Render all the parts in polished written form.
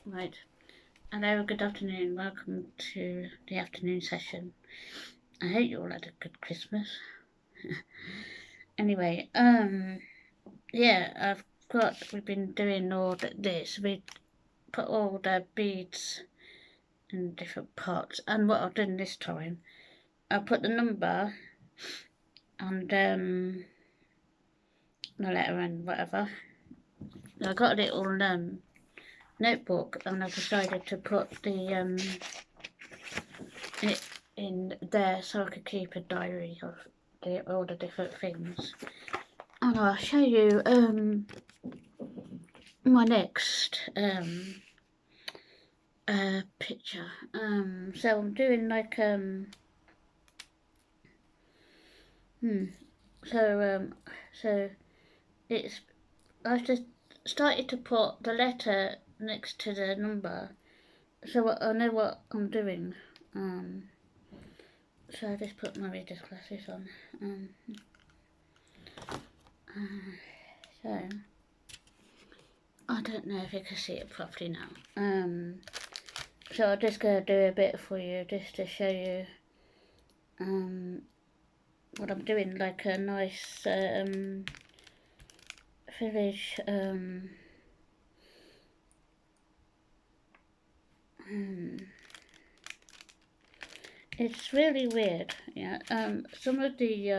Right. Hello, good afternoon. Welcome to the afternoon session. I hope you all had a good Christmas. Anyway, yeah, we've been doing all this. We put all the beads in different pots, and what I've done this time, I'll put the number and the letter and whatever. I got a little notebook, and I decided to put it in there so I could keep a diary of all the different things. And I'll show you my next picture. So I'm doing like so it's I've just started to put the letter next to the number, so I know what I'm doing. So I just put my reader's glasses on. So I don't know if you can see it properly now. So I'm just going to do a bit for you just to show you what I'm doing, like a nice village it's really weird, yeah. Some of the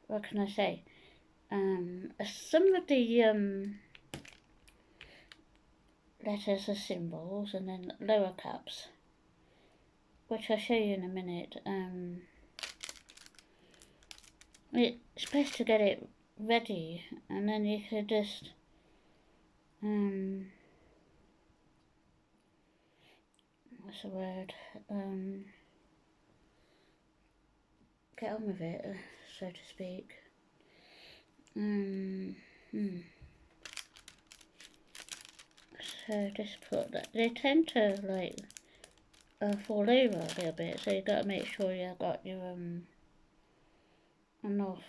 what can I say? Some of the letters are symbols and then lower caps, which I'll show you in a minute. It's best to get it ready, and then you could just what's the word? Get on with it, so to speak. So just put that. They tend to like fall over a little bit, so you got to make sure you got your enough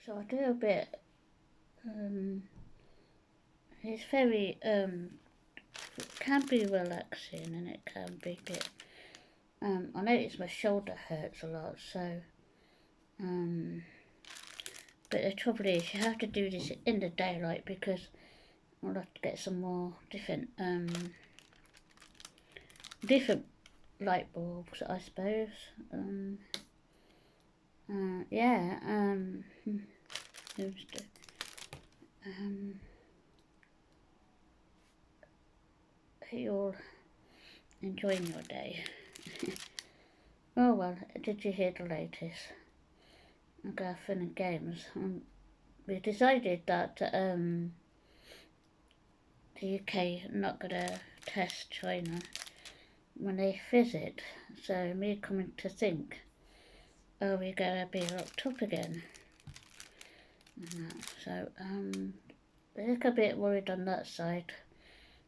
so I do a bit it's very can be relaxing, and it can be a bit I notice my shoulder hurts a lot, so but the trouble is you have to do this in the daylight because I'll have to get some more different light bulbs, I suppose. Yeah, you're enjoying your day. Oh well, did you hear the latest? Gaffin and Games. We decided that the UK are not gonna test China when they visit, so me coming to think, are we gonna be locked up again? So a little bit worried on that side,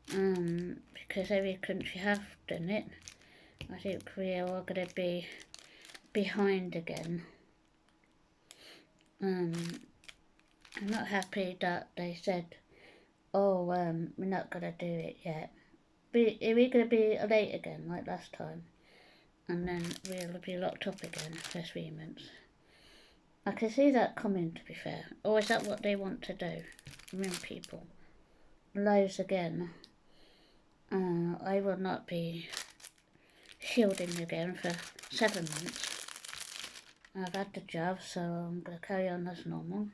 because every country have done it. I think we are all gonna be behind again. I'm not happy that they said, oh, we're not gonna do it yet. Are we gonna be late again like last time? And then we'll be locked up again for 3 months. I can see that coming, to be fair. Or is that what they want to do? Ring people. Lives again. I will not be shielding again for 7 months. I've had the job, so I'm going to carry on as normal.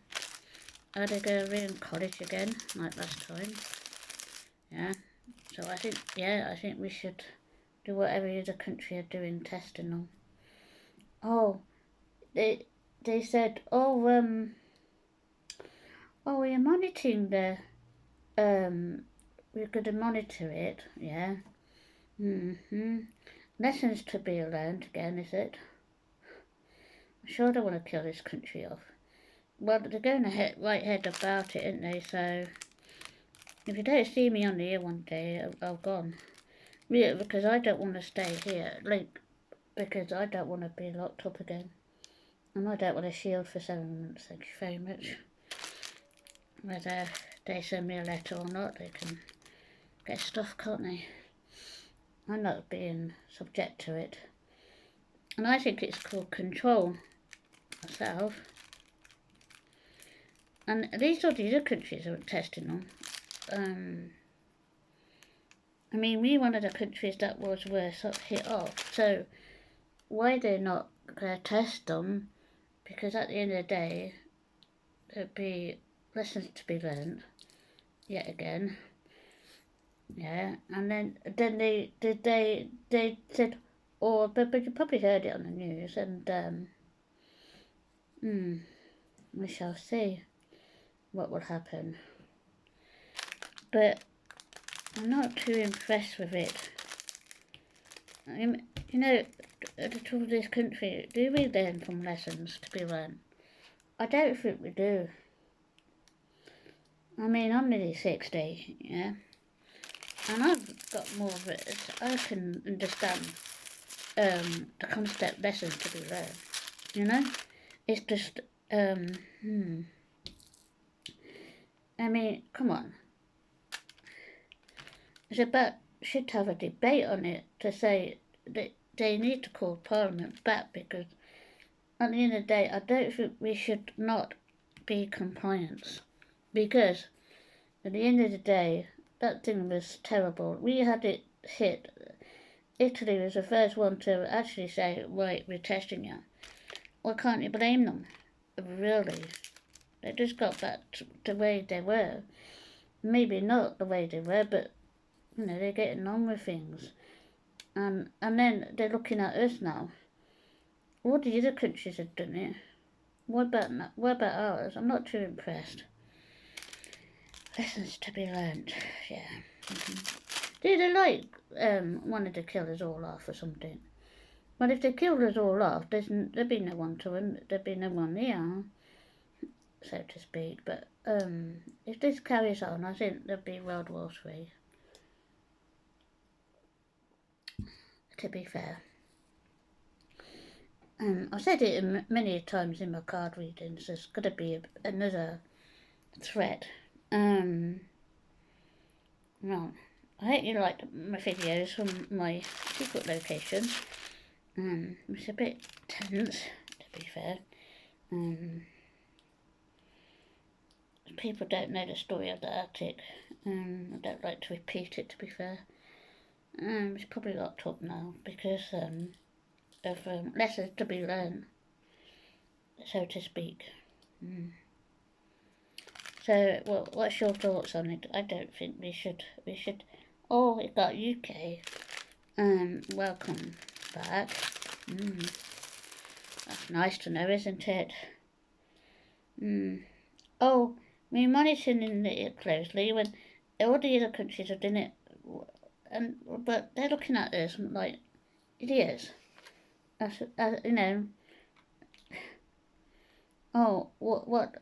Are they going to ring college again, like last time? Yeah. So I think we should do what every other country are doing, testing them. Oh, they said, oh, we're monitoring the, we're going to monitor it, yeah. Lessons to be learned again, is it? I'm sure they want to kill this country off. well, they're going right ahead about it, aren't they? So if you don't see me on here one day, I've gone. Yeah, because I don't want to stay here, like, because I don't want to be locked up again. And I don't want a shield for 7 months, thank you very much. Whether they send me a letter or not, they can get stuff, can't they? I'm not being subject to it. And I think it's called control myself. And these are the other countries are testing on. I mean, we're one of the countries that was worse hit off. So why they're not going to test them? Because at the end of the day, there'd be lessons to be learned yet again. Yeah, and then they said, or but you probably heard it on the news, and we shall see what will happen. But I'm not too impressed with it. You know, at the top of this country, do we learn from lessons to be learned? I don't think we do. I mean, I'm nearly 60, yeah, and I've got more of it. I can understand the concept lessons to be learned. You know, it's just I mean, come on. It's about should have a debate on it to say that they need to call Parliament back, because at the end of the day, I don't think we should not be compliant, because at the end of the day, that thing was terrible. We had it hit. Italy was the first one to actually say, right, we're testing you. Well, can't you blame them? Really? They just got back to the way they were. Maybe not the way they were, but, you know, they're getting on with things. And then they're looking at us now. All the other countries have done it. What about ours? I'm not too impressed. Lessons to be learned, yeah. They like wanted to kill us all off or something. But if they killed us all off, there'd be no one there'd be no one here, so to speak. But if this carries on, I think there'll be World War III. To be fair. I've said it many times in my card readings. There's got to be another threat. Well, I hope you liked my videos from my secret location. It's a bit tense, to be fair. People don't know the story of the Arctic. I don't like to repeat it, to be fair. It's probably locked up now because of lessons to be learned, so to speak. So, well, what's your thoughts on it? I don't think we should. Oh, we got UK. Welcome back. That's nice to know, isn't it? Oh, we're monitoring it closely when all the other countries have done it, but they're looking at us like idiots. You know. Oh, what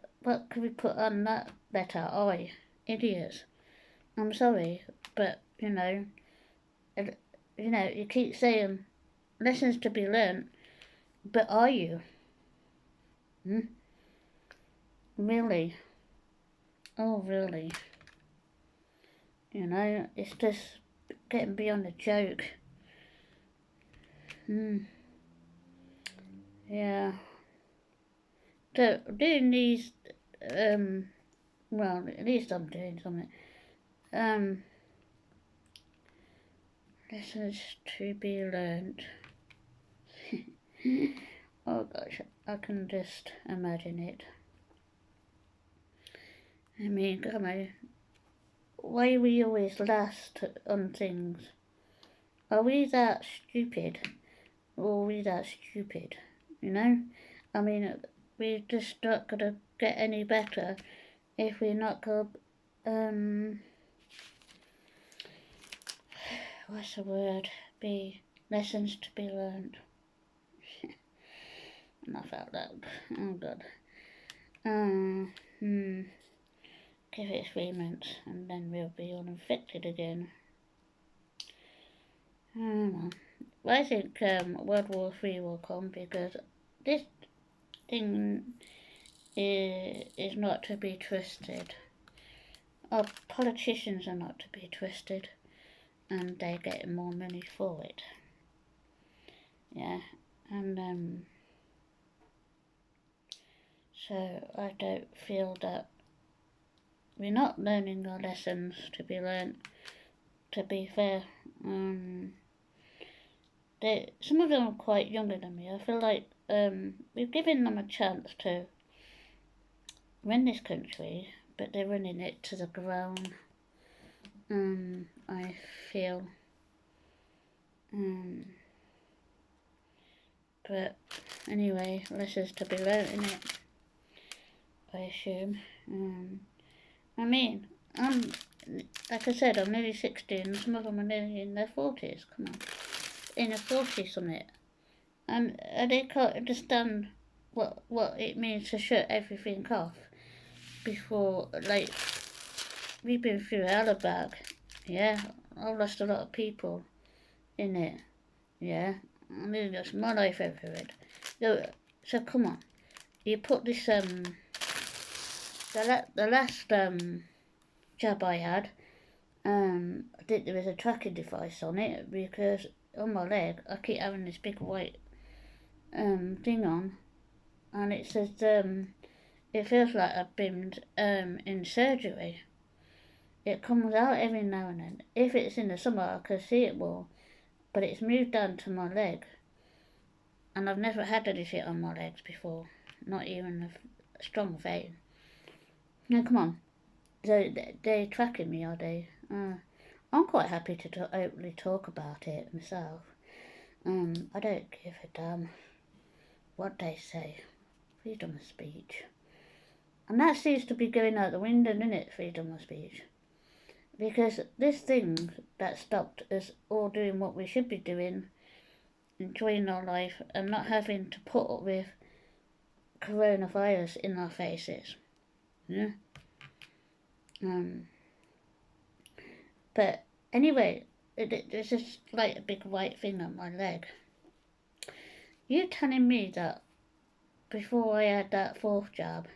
could we put on that letter? I, idiots. I'm sorry, but you keep saying lessons to be learned, but are you? Really? Oh, really? It's just getting beyond a joke. Yeah. So doing these, well, at least I'm doing something. Lessons to be learned. Oh gosh, I can just imagine it. I mean, come on. Why are we always last on things? Are we that stupid? Or are we that stupid? I mean, we're just not gonna get any better if we're not gonna, what's the word? Be lessons to be learned. Enough out loud. Oh God. Hmm. Give it 3 months and then we'll be uninfected again. Well, I think World War III will come because this thing is not to be trusted. Our politicians are not to be trusted, and they're getting more money for it. Yeah, and so I don't feel that we're not learning our lessons to be learnt. To be fair, some of them are quite younger than me. I feel like we've given them a chance to run this country, but they're running it to the ground. I feel. But anyway, lessons to be learnt in it, I assume. I mean, I'm, like I said, I'm nearly 60 and some of them are nearly in their 40s. Come on. In their 40s something. And they can't understand what it means to shut everything off before, like, we've been through hell bag. Yeah, I've lost a lot of people in it. Yeah, I nearly lost my life over it. So come on, you put this the last job I had, I think there was a tracking device on it because on my leg I keep having this big white thing on, and it says it feels like I've been in surgery. It comes out every now and then. If it's in the summer, I can see it more, but it's moved down to my leg, and I've never had any shit on my legs before, not even a strong vein. Now come on, they're tracking me, are they? I'm quite happy to openly talk about it myself. I don't give a damn what they say. Freedom of speech. And that seems to be going out the window, isn't it, freedom of speech? Because this thing that stopped us all doing what we should be doing, enjoying our life, and not having to put up with coronavirus in our faces. Yeah? But anyway, there's just like a big white thing on my leg. You telling me that before I had that fourth jab,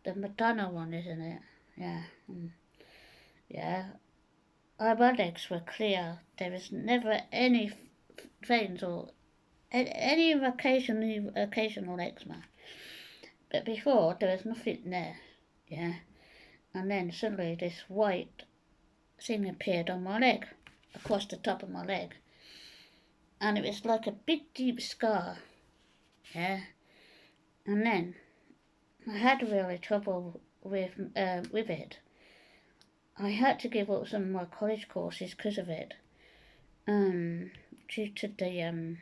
the Madonna one, isn't it? Yeah. Yeah. My legs were clear. There was never any veins or any occasional eczema. But before, there was nothing there. Yeah. And then suddenly this white thing appeared on my leg, across the top of my leg. And it was like a big deep scar. Yeah. And then I had really trouble with it. I had to give up some of my college courses because of it. Due to the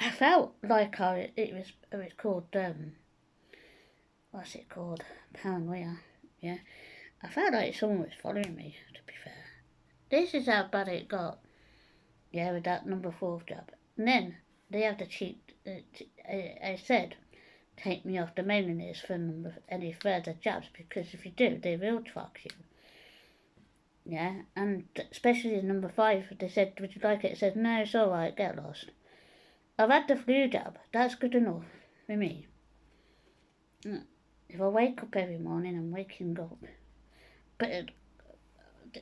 I felt like it was called what's it called? Paranoia. Yeah. I felt like someone was following me, to be fair. This is how bad it got. Yeah, with that number 4 job. And then they have to cheat. I said, take me off the mailing list for any further jobs because if you do, they will track you. Yeah, and especially number 5, they said, would you like it? It said, no, it's alright, get lost. I've had the flu jab, that's good enough for me. If I wake up every morning, I'm waking up. But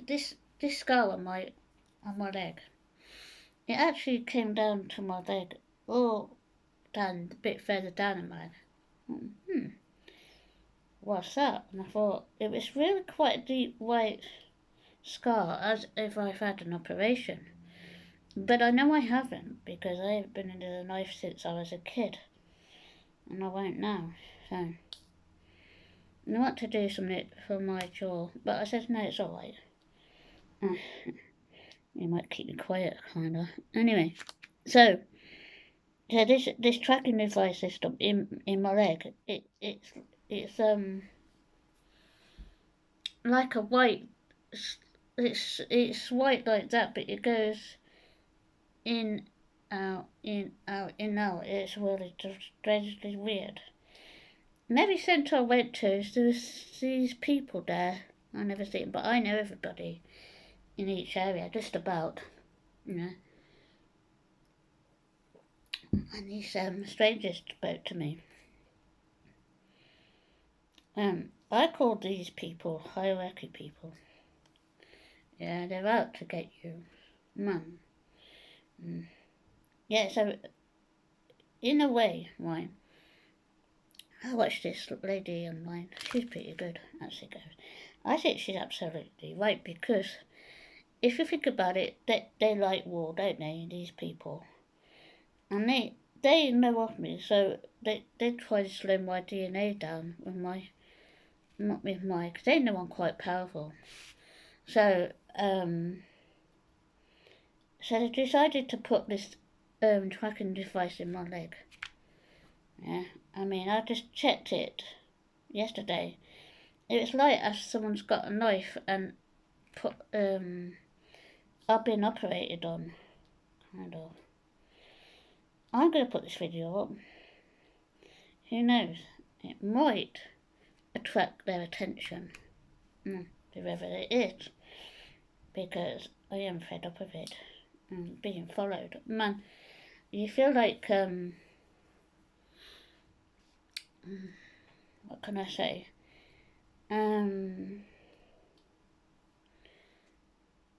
this scar on my leg, it actually came down to my leg, down a bit further down in mine. What's that? And I thought it was really quite a deep white scar, as if I've had an operation. But I know I haven't because I haven't been into the knife since I was a kid, and I won't now. So I want to do something for my jaw, but I said no, it's alright. You might keep me quiet, kinda. Anyway, so this tracking device system in my leg, it's like a white. It's white like that, but it goes in, out, in, out, in, out. It's really strangely weird. And every centre I went to, there was these people there I never seen, but I know everybody in each area, just about, you know. And these strangers spoke to me. I call these people hierarchy people. Yeah, they're out to get you, Mum. Yeah, so in a way, right, I watched this lady online. She's pretty good, as it goes. I think she's absolutely right, because if you think about it, they like war, don't they, these people? And they know of me, so they try to slow my DNA down with not with because they know I'm quite powerful. So, so they decided to put this tracking device in my leg. Yeah, I mean, I just checked it yesterday. It was like as someone's got a knife and put I've been operated on, kind of. I'm gonna put this video up. Who knows? It might attract their attention, whoever it is, because I am fed up of it and being followed. Man, you feel like what can I say?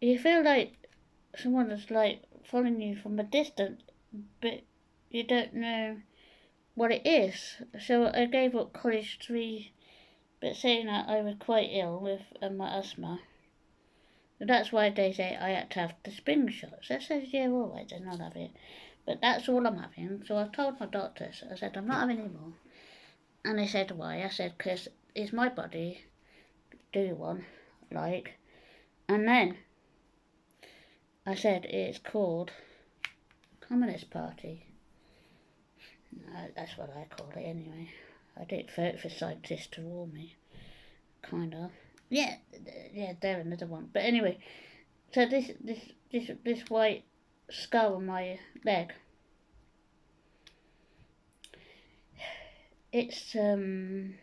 You feel like someone is like following you from a distance, but you don't know what it is. So I gave up college 3, but saying that I was quite ill with my asthma. So that's why they say I had to have the spring shots. I said, yeah, all right, then I'll have it. But that's all I'm having. So I told my doctors, I said, I'm not having any more. And they said, why? I said, because it's my body, do one, like. And then I said, it's called Communist Party. That's what I call it anyway. I didn't vote for scientists to warn me, kind of. Yeah, they're another one. But anyway, so this white scar on my leg, it's kind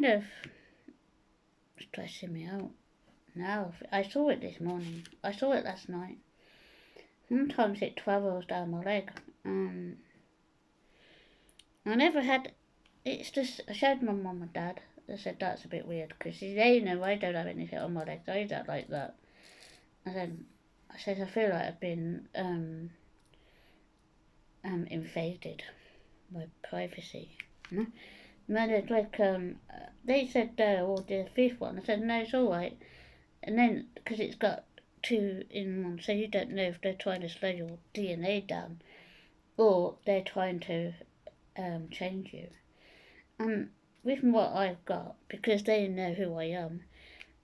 of stressing me out now. I saw it this morning. I saw it last night. Sometimes it travels down my leg. I never had. It's just I showed my mum and dad. They said that's a bit weird because they know I don't have anything on my legs either like that. And I said I feel like I've been invaded my privacy. No, it's like they said or the fifth one. I said no, it's all right. And then because it's got 2 in 1, so you don't know if they're trying to slow your DNA down or they're trying to change you. And with what I've got, because they know who I am,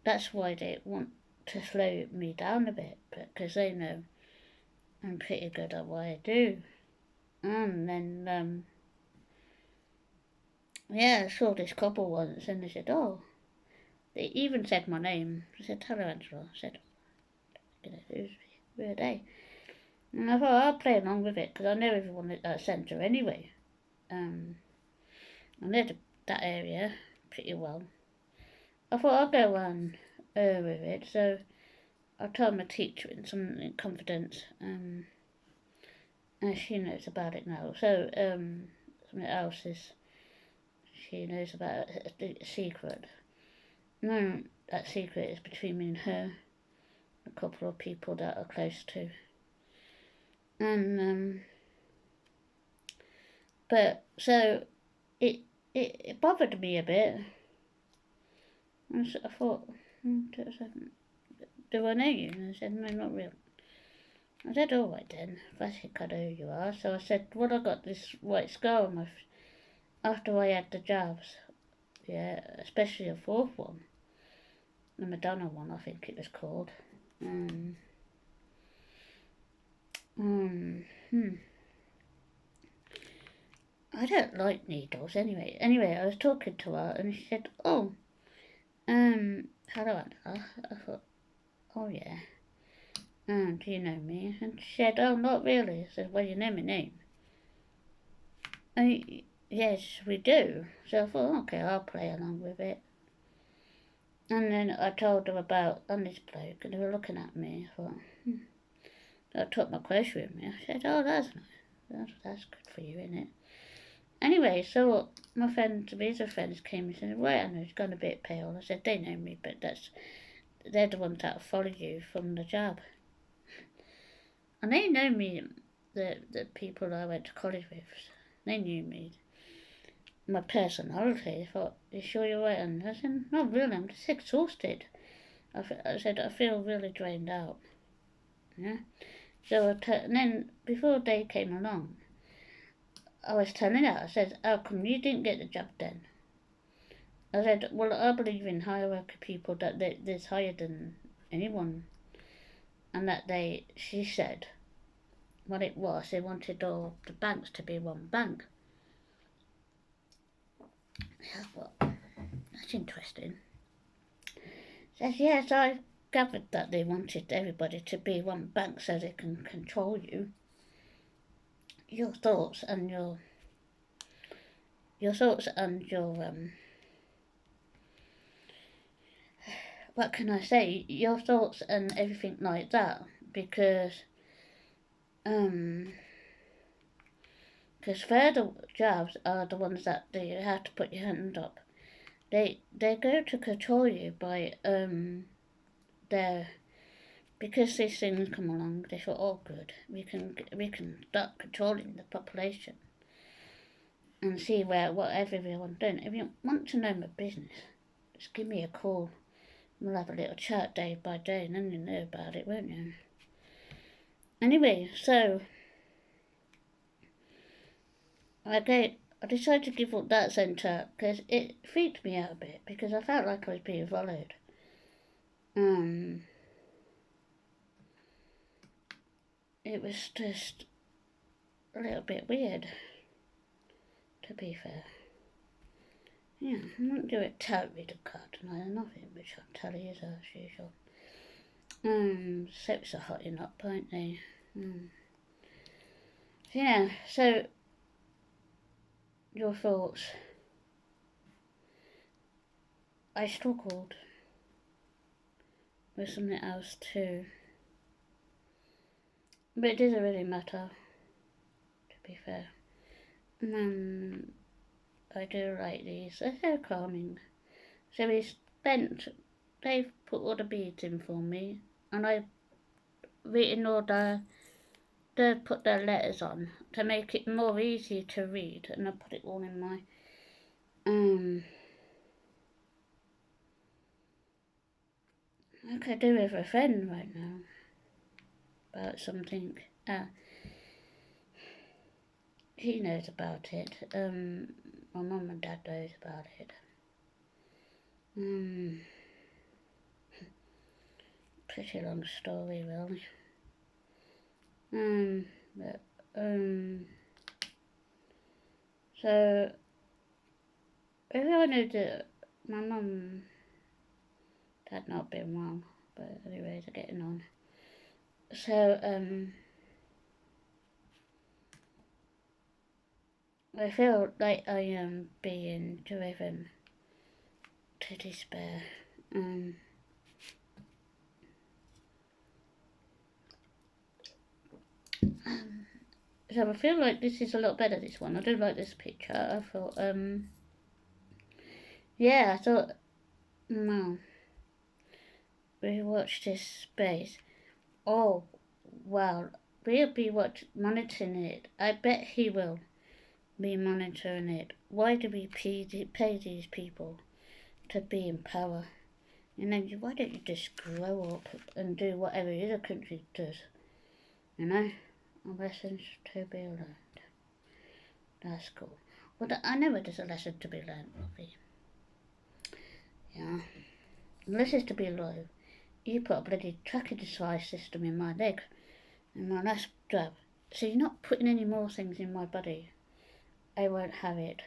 that's why they want to slow me down a bit, because they know I'm pretty good at what I do. And then, yeah, I saw this couple once, and they said, oh, they even said my name. I said, hello, Angela. I said, who are they? And I thought I'll play along with it, because I know everyone at that centre anyway. I know that area pretty well. I thought I'll go on with it, so I told my teacher in confidence, and she knows about it now. So something else is she knows about the secret. No, that secret is between me and her, a couple of people that are close to, and but so it bothered me a bit. And so I thought, do I know you? And I said, no, not really. I said, all right then, if I think I know who you are. So I said, well, I got this white scar on my after I had the jabs. Yeah, especially the 4th one. The Madonna one, I think it was called. I don't like needles anyway. Anyway, I was talking to her and she said, oh, hello Anna. I thought, oh yeah. Do you know me? And she said, oh, not really. I said, well, you know my name. yes, we do. So I thought, okay, I'll play along with it. And then I told them about on this bloke, and they were looking at me. I thought, I took my clothes with me. I said, oh, that's nice. That's good for you, isn't it? Anyway, so my friends, visa friends came and said, right, I know he's gone a bit pale. I said, they know me, but they're the ones that follow you from the job. And they know me, the people I went to college with. They knew me. My personality. They thought, you sure you're right? And I said, not really, I'm just exhausted. I said, I feel really drained out. Yeah. So and then before they came along, I was telling her, I said, how come you didn't get the job then? I said, well, I believe in hierarchy people that there's higher than anyone. And that she said, what it was, they wanted all the banks to be one bank. I thought, that's interesting. Says, yes, I gathered that they wanted everybody to be one bank so they can control you. Your thoughts and your thoughts and your what can I say? Your thoughts and everything like that, because further jobs are the ones that you have to put your hand up. They go to control you by their, because these things come along. They thought, oh, good, we can start controlling the population and see what everyone's doing. If you want to know my business, just give me a call. We'll have a little chat day by day, and then you'll know about it, won't you? Anyway, so I decided to give up that centre because it freaked me out a bit, because I felt like I was being followed. It was just a little bit weird, to be fair. Yeah, I'm not doing it totally to cut tonight, nothing, which I'll tell you as usual. Soaps are hotting up, aren't they? Yeah, so your thoughts. I struggled with something else too. But it doesn't really matter, to be fair. I do like these. They're so calming. So they've put all the beads in for me, and I've written all they put their letters on to make it more easy to read, and I put it all in my I could do with a friend right now about something. He knows about it. My mum and dad knows about it. Pretty long story, really. So everyone knew that my mum had not been well, but anyway, they're getting on. So I feel like I am being driven to despair. So I feel like this is a lot better, this one. I do like this picture. I thought, yeah, I thought, wow, we watched this space. Oh, wow, we'll be monitoring it. I bet he will be monitoring it. Why do we pay these people to be in power? You know, why don't you just grow up and do what every other country does? You know, lessons to be learned. That's cool. Well, I know there's a lesson to be learned, Robbie. Yeah. Lessons to be low. You put a bloody tracking device system in my leg, in my last jab. So you're not putting any more things in my body. I won't have it.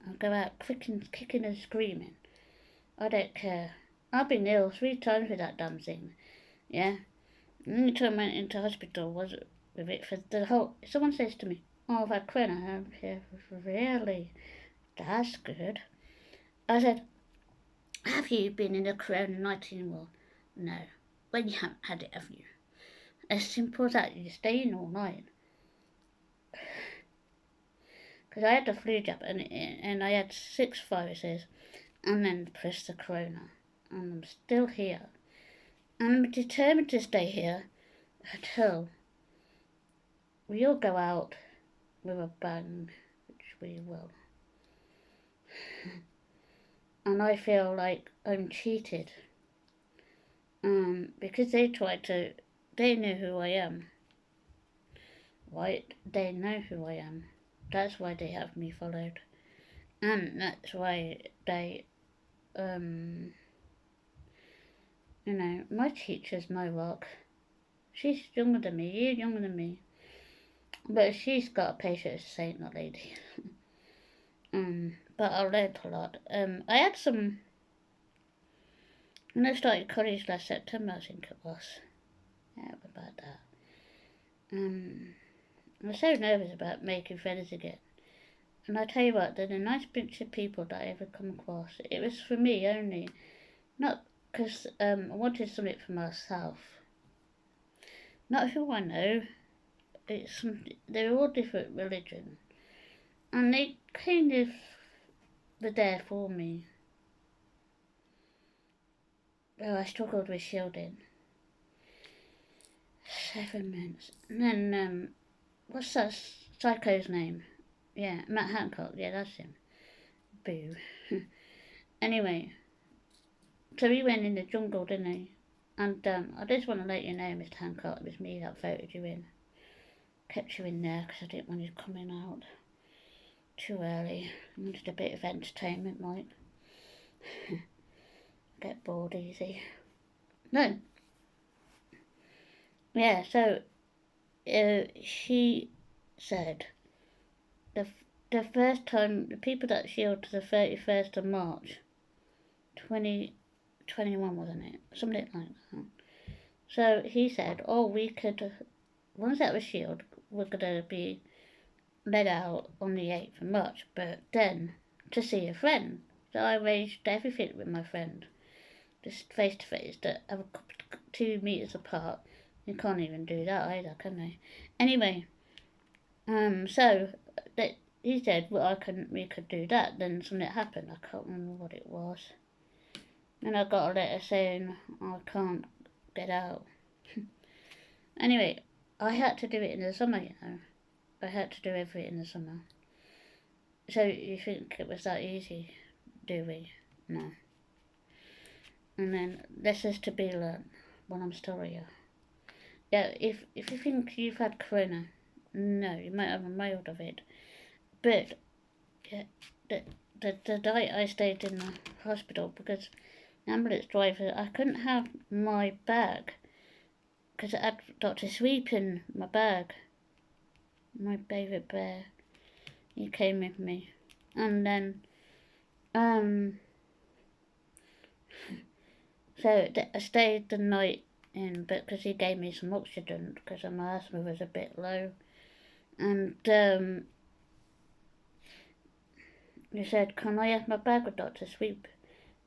I'll go out kicking and screaming. I don't care. I've been ill 3 times with that damn thing. Yeah? The only time I went into hospital was with it for the whole... Someone says to me, Oh, I've had corona. Yeah, really? That's good. I said, have you been in the corona-19 ward? No. Well, you haven't had it, have you? As simple as that, you stay in all night. Because I had the flu jab and I had 6 viruses and then plus the corona. And I'm still here. And I'm determined to stay here until we all go out with a bang, which we will. And I feel like I'm cheated. Because they know who I am. Right? They know who I am. That's why they have me followed. And that's why they, my teacher's my rock. She's younger than me, years younger than me. But she's got a patience saint, that lady. But I learned a lot. I had some, when I started college last September, I think it was. Yeah, about that. I was so nervous about making friends again. And I tell you what, they're the nice bunch of people that I ever come across. It was for me only. Not because I wanted something for myself. Not who I know. They're all different religion. And they kind of were there for me. Oh, I struggled with shielding. 7 months. And then, what's that psycho's name? Yeah, Matt Hancock. Yeah, that's him. Boo. Anyway, so he went in the jungle, didn't he? And I just want to let you know, Mr. Hancock, it was me that voted you in. Kept you in there because I didn't want you coming out too early. I wanted a bit of entertainment, like. Get bored easy. No. Yeah, so she said the first time, the people that shielded the 31st of March 2021, wasn't it? Something like that. So he said, oh, we could, once that was shielded, we're going to be let out on the 8th of March, but then to see a friend. So I arranged everything with my friend, just face to face, to have a 2 meters apart. You can't even do that either, can they? Anyway, so that he said, well, we could do that. Then something happened. I can't remember what it was. Then I got a letter saying I can't get out. Anyway, I had to do it in the summer, you know. I had to do everything in the summer. So you think it was that easy, do we? No. And then this is to be learned when I'm still here. Yeah, if you think you've had corona, no, you might have a mild of it. But yeah, the night I stayed in the hospital, because the ambulance driver, I couldn't have my bag because it had Dr. Sweep in my bag. My favourite bear. He came with me. And then, so I stayed the night in, but because he gave me some oxygen because my asthma was a bit low. And he said, can I have my bag with Dr. Sweep?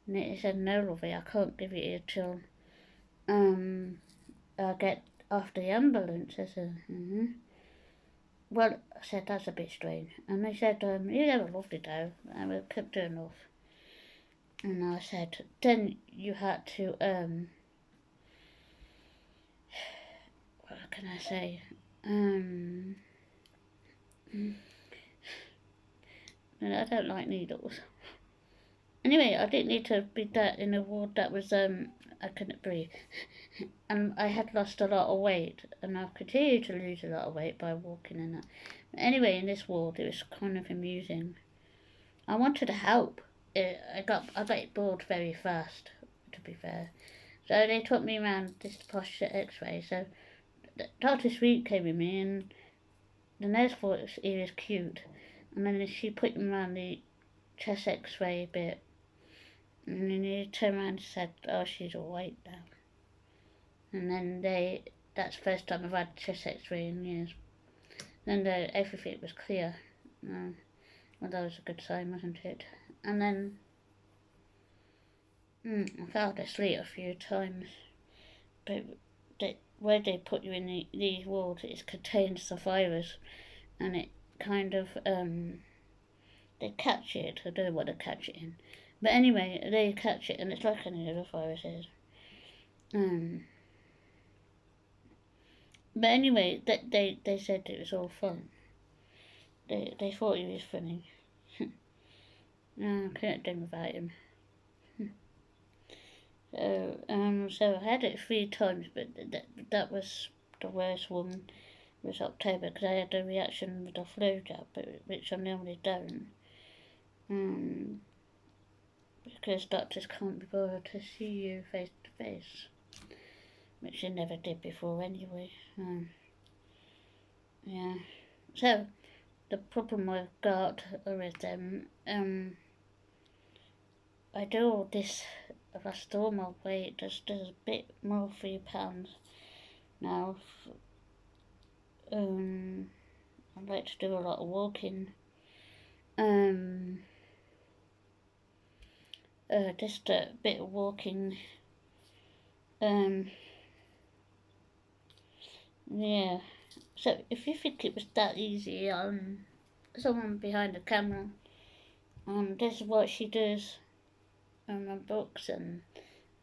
And he said, no, lovey, I can't give it till I get off the ambulance. I said, Well, I said, that's a bit strange. And they said, you have a lovely day. And we kept doing off. And I said, then you had to, what can I say? I don't like needles. Anyway, I didn't need to be that in a ward that was, I couldn't breathe. And I had lost a lot of weight, and I've continued to lose a lot of weight by walking in that. But anyway, in this ward, it was kind of amusing. I wanted to help. I got bored very fast, to be fair. So they took me around this posture X-ray. So Dr. Sweet came with me, and the nurse thought he was cute, and then she put him around the chest X-ray a bit, and then he turned around and said, "Oh, she's all right now." And then that's the first time I've had chest X-ray in years. Then everything was clear. Well, that was a good sign, wasn't it? And then I fell asleep a few times. But where they put you in these wards, it contains the virus, and it kind of they catch it. I don't know what they catch it in, but anyway, they catch it, and it's like any other viruses. But anyway, they said it was all fun. They thought he was funny. No, I couldn't do without him. So I had it 3 times, but that was the worst one. Was October, because I had a reaction with the flu jab, which I normally don't. Because doctors can't be bothered to see you face to face, which they never did before anyway. Yeah. So the problem I've got with them, I do all this. I've lost all my weight. There's a bit more £3 now. I'd like to do a lot of walking. Just a bit of walking. Yeah. So if you think it was that easy, someone behind the camera, this is what she does on my books and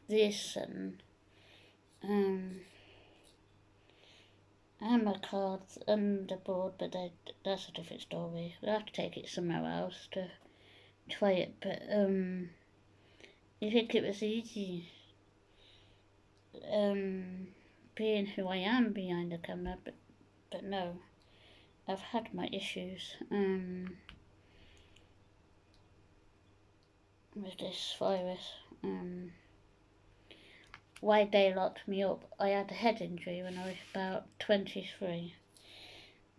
this and my cards and the board, but that's a different story. We'll have to take it somewhere else to try it. But you think it was easy being who I am behind the camera, but no, I've had my issues with this virus. Why they locked me up? I had a head injury when I was about 23.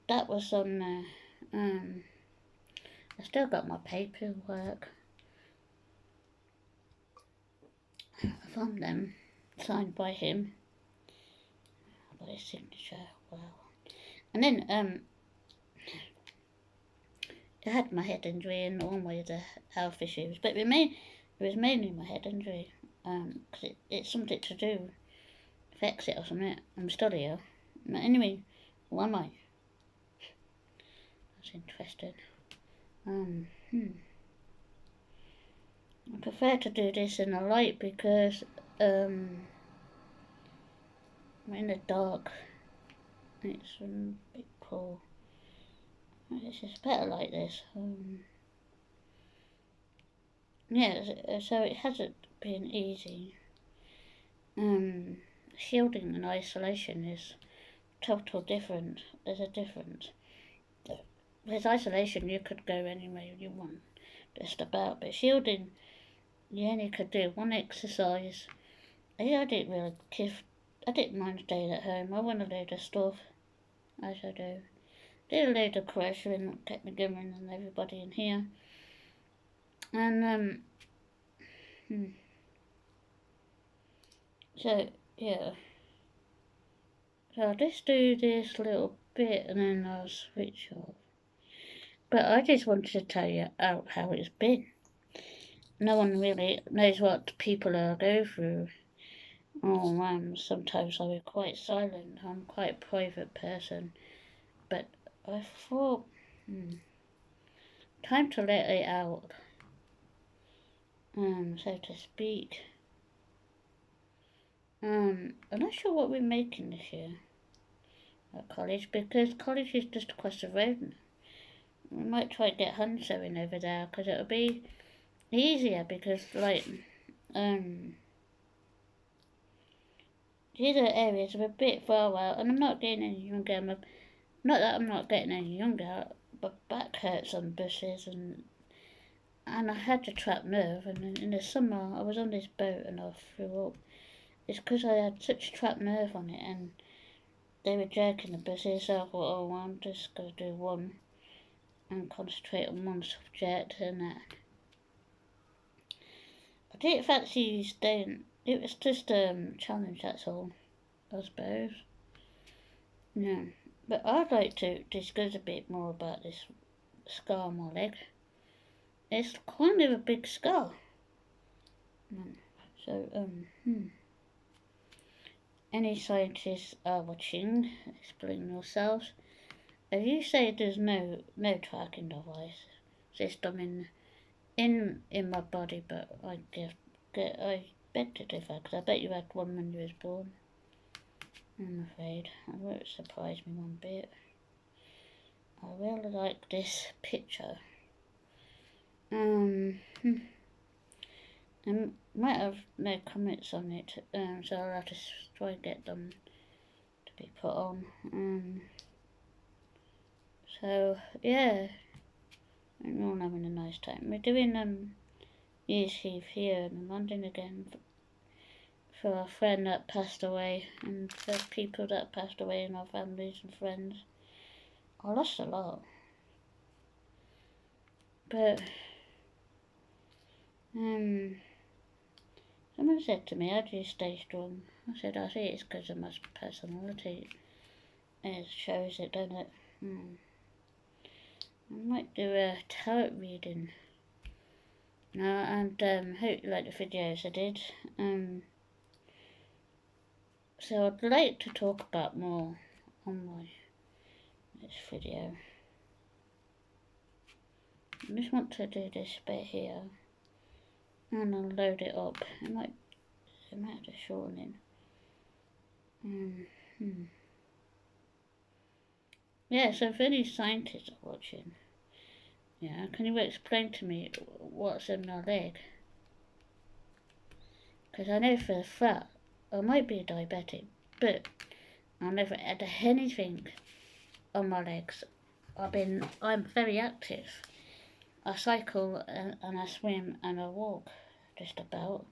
That was on there. I still got my paperwork from them, signed by him. By his signature. Wow. And then I had my head injury and all my other health issues, but it was mainly my head injury, because it's something to do with exit or something. I'm still here. But anyway, who am I? That's interesting. I prefer to do this in the light because I'm in the dark. It's a bit cool. It's just better like this. Yeah, so it hasn't been easy. Shielding and isolation is total different. There's a difference. With isolation, you could go anywhere you want, just about. But shielding, you only could do one exercise. I didn't mind staying at home. I want a load of stuff, as I do. Did a load of crocheting, kept me going, and everybody in here. And so yeah. So I'll just do this little bit and then I'll switch off. But I just wanted to tell you how it's been. No one really knows what people go through. Sometimes I'll be quite silent. I'm quite a private person. But I thought, time to let it out. So to speak. I'm not sure what we're making this year at college, because college is just across the road. We might try to get hand sewing over there, because it'll be easier, because like these other areas are a bit far out, and I'm not getting any younger. Not that I'm not getting any younger, but back hurts on buses, and I had a trapped nerve, and in the summer I was on this boat and I threw up. It's because I had such a trapped nerve on it, and they were jerking the buses, so I thought, oh, well, I'm just going to do one and concentrate on one subject, and I didn't fancy staying. It was just a challenge, that's all, I suppose. Yeah. But I'd like to discuss a bit more about this scar on my leg. It's kind of a big scar. So, any scientists are watching, explain yourselves. As you say, there's no tracking device system in my body, but I beg to differ because I bet you had one when you was born. I'm afraid. It won't surprise me one bit. I really like this picture. I might have no comments on it, so I'll have to try and get them to be put on. So yeah, we're all having a nice time. We're doing Year's Eve here in London again for our friend that passed away and for people that passed away in our families and friends. I lost a lot, but someone said to me, "How do you stay strong?" I said, "I think it's because of my personality. It shows it, doesn't it?" I might do a tarot reading now, and hope you like the videos I did. So I'd like to talk about more on my next video. I just want to do this bit here, and I'll load it up. It might have to shorten in. Yeah, so if any scientists are watching, yeah, can you explain to me what's in my leg? Because I know for a fact I might be diabetic, but I never had anything on my legs. I'm very active. I cycle and I swim and I walk, just about.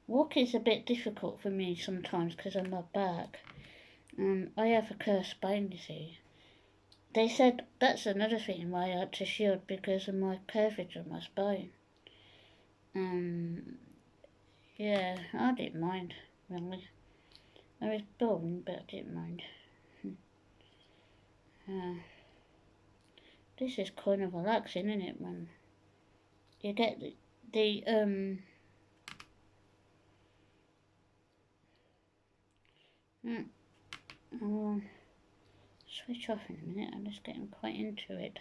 Walk is a bit difficult for me sometimes because of my back. I have a cursed spine, you see. They said that's another thing why I had to shield because of my curvature of my spine. Yeah, I didn't mind, really. I was born, but I didn't mind. This is kind of relaxing, isn't it, when you get I'll switch off in a minute. I'm just getting quite into it.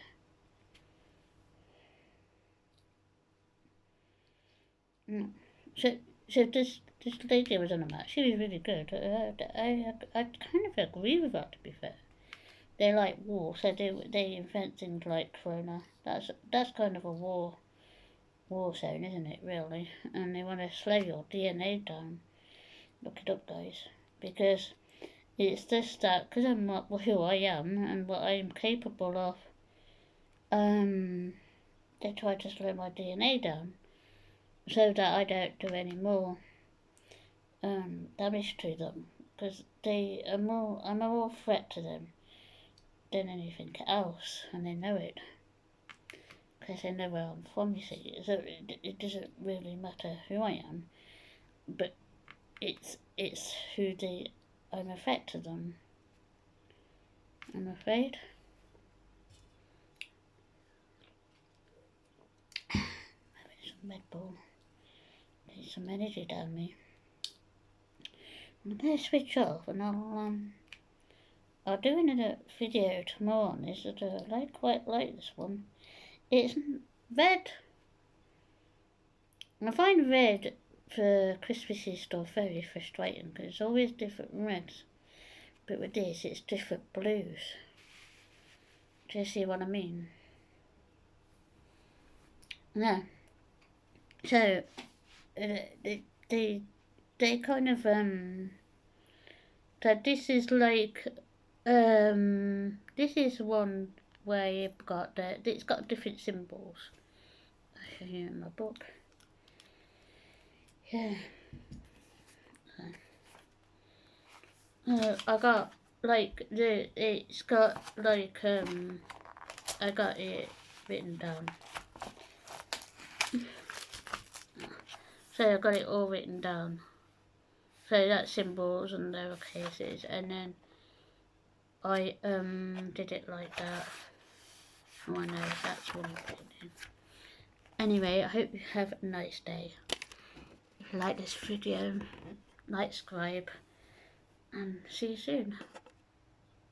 So this lady was on a mat. She was really good. I kind of agree with that, to be fair. They like war, so they invent things like Corona. That's kind of a war zone, isn't it? Really, and they want to slow your DNA down. Look it up, guys, because it's just that because I'm not who I am and what I am capable of. They try to slow my DNA down so that I don't do any more damage to them, because I'm a more threat to them than anything else, and they know it, because they know where I'm from, you see. So it doesn't really matter who I am, but it's who I'm a threat to them, I'm afraid. Having some Red Bull, need some energy down me. I'm going to switch off and I'll do another video tomorrow on this. I quite like this one. It's red. I find red for Christmassy stuff very frustrating because it's always different reds. But with this, it's different blues. Do you see what I mean? Yeah. So, they kind of, so this is like, this is one where you've got, it's got different symbols. I'll show you in my book. Yeah. I got like it's got like I got it written down. So I got it all written down. So that's symbols and lower cases, and then I did it like that. Oh, I know, that's what I'm putting in. Anyway, I hope you have a nice day. If you like this video, like, subscribe, and see you soon.